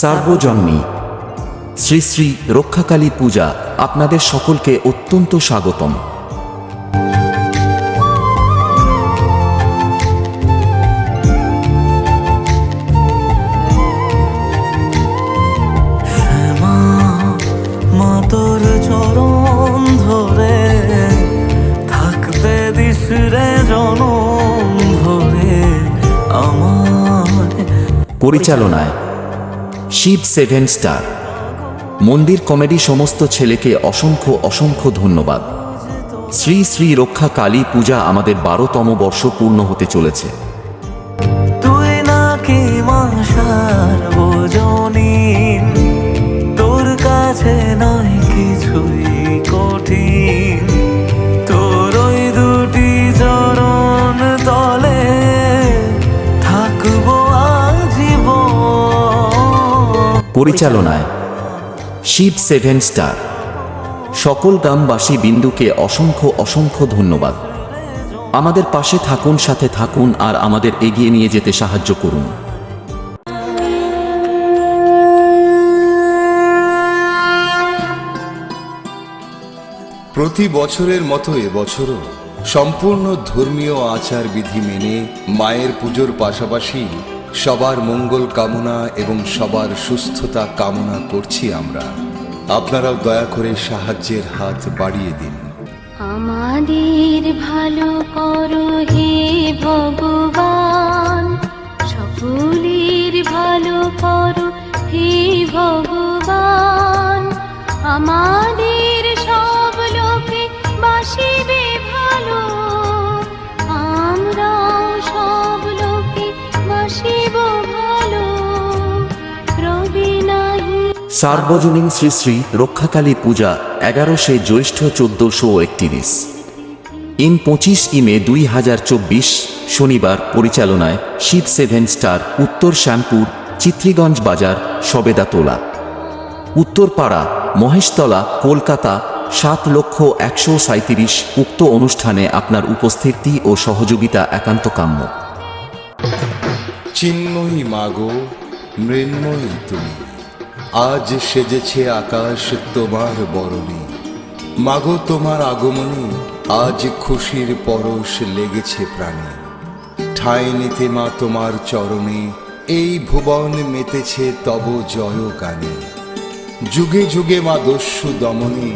সার্বজনীন শ্রী শ্রী রক্ষাকালী পূজা আপনাদের সকলকে অত্যন্ত স্বাগতম। তোর চরণ ধরে থাকতে দিস রে জনম ধরে আমার। পরিচালনায় শিব 7 স্টার মন্দির কমেডি। সমস্ত ছেলেকে অসংখ্য অসংখ্য ধন্যবাদ। শ্রী শ্রী রক্ষা কালী পূজা আমাদের 12তম বর্ষ পূর্ণ হতে চলেছে। তুই নাকি মাসার বোঝনিন, তোর কাছে নয় কিছুই কঠিন, তোর ওই দুটি চরণ তলে থাকবো আজীবন। পরিচালনায় শিব 7 স্টার। সকল গ্রামবাসী বিন্দুকে অসংখ্য অসংখ্য ধন্যবাদ। আমাদের পাশে থাকুন, সাথে থাকুন আর আমাদের এগিয়ে নিয়ে যেতে সাহায্য করুন। প্রতি বছরের মতো এবছরও সম্পূর্ণ ধর্মীয় আচার বিধি মেনে মায়ের পুজোর পাশাপাশি সবার মঙ্গল কামনা এবং সবার সুস্থতা কামনা করছি আমরা। আপনারাও দয়া করে সাহায্যের হাত বাড়িয়ে দিন। আমাদের ভালো করো হে ভগবান, সকলের ভালো করো হে ভগবান। আমাদের সব লোকে বাসিবে ভালো, আমরাও সব লোকে বাসিব ভালো। রবি নাহি সার্বজনীন শ্রী শ্রী রক্ষাকালী পূজা 11শে জ্যৈষ্ঠ 1431 ইন 25 মে 2024 শনিবার। পরিচালনায় শিব 7 স্টার। উত্তর শ্যামপুর, চিত্রিগঞ্জ বাজার, সবেদাতলা, উত্তরপাড়া, মহেশতলা, কলকাতা 7,137,000। উক্ত অনুষ্ঠানে আপনার উপস্থিতি ও সহযোগিতা একান্ত কাম্য। চিন্ময়ী মাগো, মৃন্ময়ী তুমি, আজ সেজেছে আকাশ তোমার বরণে। মাগো তোমার আগমনে আজ খুশির পরশ লেগেছে প্রাণে। ঠাঁই নিতে মা তোমার চরণে এই ভুবন মেতেছে তব জয় গানে। যুগে যুগে মা দস্যু দমনে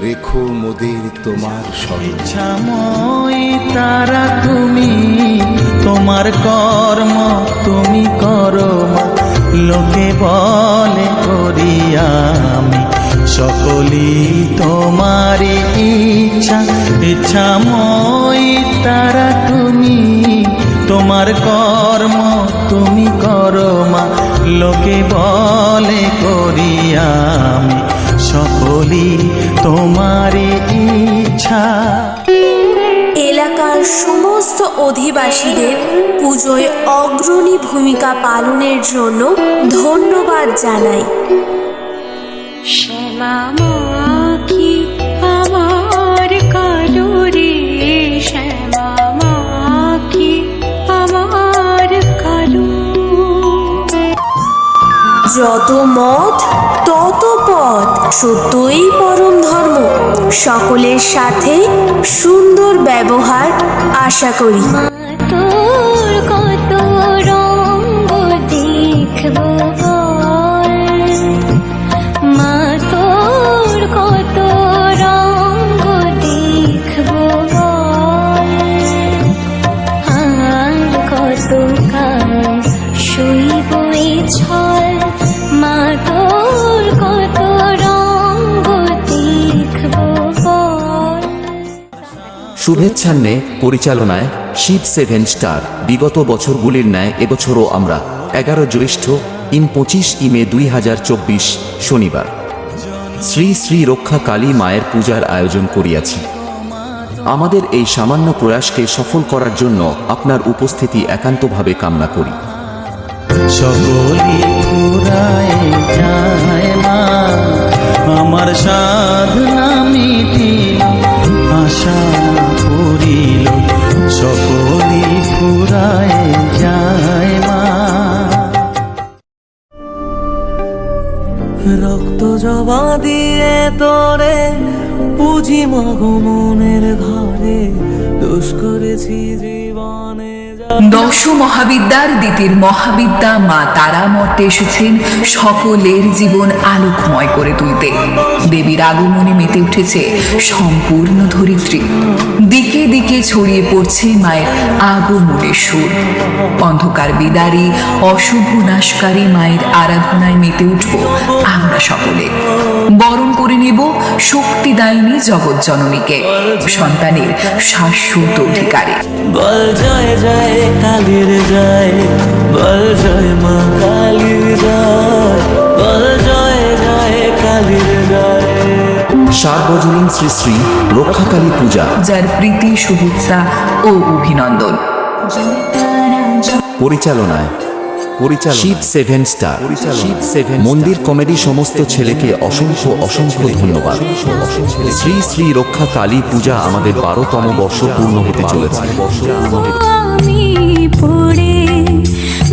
রেখো মোদের তোমার স্মরণে। ইচ্ছাময়ী তারা তুমি, তোমার কর্ম তুমি করো মা। লোকে বলে করি আমি, সকলই তোমারই ইচ্ছা। ইচ্ছাময়ী তারা তুমি, তোমার কর্ম তুমি করো মা। লোকে বলে করি আমি, সকলই তোমারই ইচ্ছা। এলাকার সমস্ত অধিবাসীদের পুজোয় অগ্রণী ভূমিকা পালনের জন্য ধন্যবাদ জানাই। শ্যামা মা কি আমার কালো রে, শ্যামা মা কি আমার কালো। যত মত তত পথ, সত্যই পরম ধর্ম। সকলের সাথে সুন্দর ব্যবহার আশা করি। মা তোর কত রঙ্গ দেখবো বল, মা তোর কত রঙ্গ দেখবো বল। আর কত কাল শুইব এই ছল, মা তোর কত রঙ্গ দেখবো বল। শুভেচ্ছান্নে পরিচালনায় শিব 7 স্টার। বিগত বছরগুলির ন্যায় এবছরও আমরা 11 জ্যৈষ্ঠ ইন 25 মে 2024 শনিবার শ্রী শ্রী রক্ষা কালী মায়ের পূজার আয়োজন করিয়াছি। আমাদের এই সামান্য প্রয়াসকে সফল করার জন্য আপনার উপস্থিতি একান্তভাবে কামনা করি। সকলি পুরায় যায় মা, আমার সাধনা মিটিল, আশা পুরিল। সকলি পুরায় যায় মা। জবা দিয়ে তোরে পুঁজি মাগো মনের ঘরে দোষ করেছি জীবনে দশ মহাবিদ্যার দ্বিতীয় মহাবিদ্যা মা তারা মঠে এসেছেন সকলের জীবন আলোকময় করে তুলতে। দেবীর আগমনে মেতে উঠেছে সম্পূর্ণ ধরিত্রী। দিকে দিকে ছড়িয়ে পড়ছে মায়ের আগমনের সুর। অন্ধকার বিদারী অশুভ নাশকারী মায়ের আরাধনায় মেতে উঠব আমরা সকলে। বরণ করে নেব শক্তিদায়িনী জগৎ জননীকে, সন্তানের শাশ্বত অধিকারী। বল জয় জয় কালীর জয়, বল জয় মা কালীর জয়, বল জয় জয় কালীর জয়। সার্বজনীন শ্রী শ্রী রক্ষাকালী পূজা, যার প্রীতি শুভেচ্ছা ও অভিনন্দন। পরিচালনায় শিব 7 স্টার মন্দির কমেডি। সমস্ত ছেলেকে অসংখ্য অসংখ্য ধন্যবাদ। শ্রী শ্রী রক্ষা কালী পূজা আমাদের 12তম বর্ষ পূর্ণ হতে চলেছে। আমি পড়ে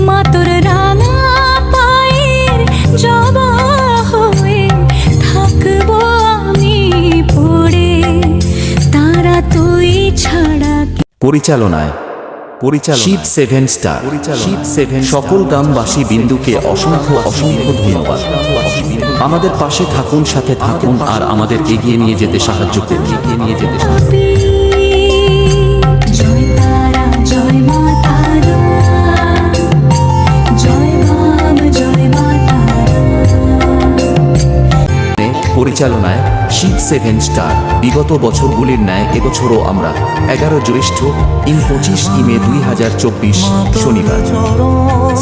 মা তোর রাঙা পায়ের জবা হয়ে থাকবো, আমি পড়ে তারা তুই ছাড়া পরিচালনায় শিব 7 স্টার সকল গ্রামবাসী বিন্দুকে অসংখ্য অসংখ্য ধন্যবাদ। আমাদের পাশে থাকুন, সাথে থাকুন আর আমাদের এগিয়ে নিয়ে যেতে সাহায্য করুন। পাবি। জয় তারা জয় মা তারা, জয় বাম জয় মা তারা। পরিচালনায় শিব 7 স্টার। বিগত বছরগুলির ন্যায় এবছরও আমরা 11 জ্যৈষ্ঠ 25 মে 2024 শনিবার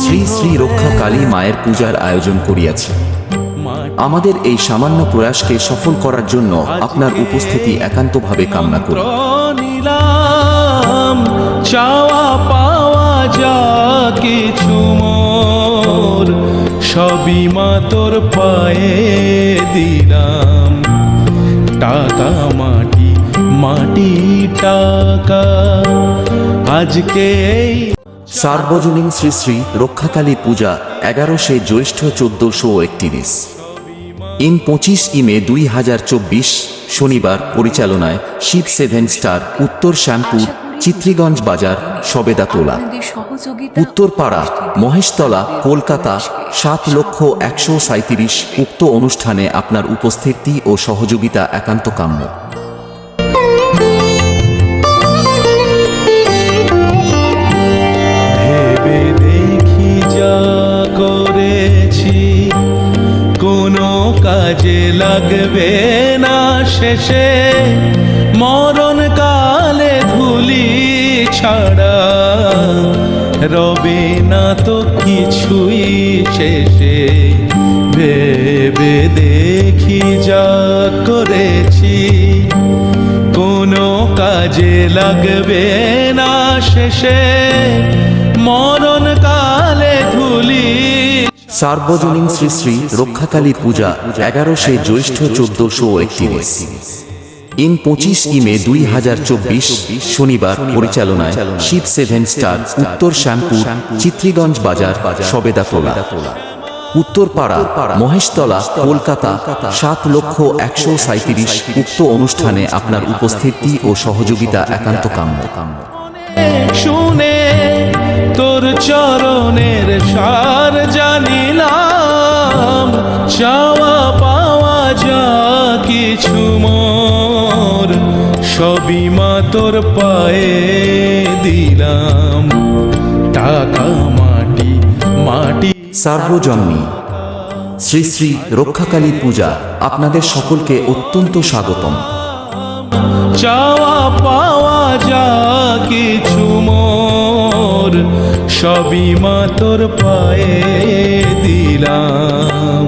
শ্রী শ্রী রক্ষা কালী মায়ের পূজার আয়োজন করিয়াছি। আমাদের এই সামান্য প্রয়াসকে সফল করার জন্য আপনার উপস্থিতি একান্তভাবে কামনা করি। নিলাম চাওয়া পাওয়া যা কিছু মোর, সবই মা তোর পায়ে দিলাম। টাকা মাটি মাটি টাকা আজকে এই সার্বজনীন শ্রী শ্রী রক্ষাকালী পূজা 11শে জ্যৈষ্ঠ 1431 25 মে 2024 শনিবার। পরিচালনায় শিব 7 স্টার। উত্তর শ্যামপুর, চিত্রিগঞ্জ বাজার, সবেদাতলা, উত্তরপাড়া, মহেশতলা, কলকাতা 7,137,। উক্ত অনুষ্ঠানে আপনার উপস্থিতি ও সহযোগিতা একান্ত কাম্য। ভেবে দেখি যা করেছি কোনো কাজে লাগবে না শেষে, মরণ কালে ধুলি ছাড়া রবে না তো কিছুই শেষে। ভেবে দেখি যা করেছি কোনো কাজে লাগবে না শেষে, মরণ কালে ধুলি। সার্বজনীন শ্রী শ্রী রক্ষাকালী পূজা 11শে জ্যৈষ্ঠ 1431 25 মে 2024 শনিবার। পরিচালনায় শিব 7 স্টার। উত্তর শ্যামপুর, চিত্রিগঞ্জ বাজার, সবেদাতলা, উত্তরপাড়া, মহেশতলা, কলকাতা 7,137,। উক্ত অনুষ্ঠানে আপনার উপস্থিতি ও সহযোগিতা একান্ত কাম্য। শুনে তোর চরণের সার জানিলাম, চাওয়া পাওয়া যা কিছু মোর, সবই মা তোর পায়ে দিলাম। টাকা মাটি মাটি সার্বজনীন শ্রী শ্রী রক্ষাকালী পূজা আপনাদের সকলকে অত্যন্ত স্বাগতম। চাওয়া পাওয়া যা কিছু মোর, সবই মা তোর পায়ে দিলাম।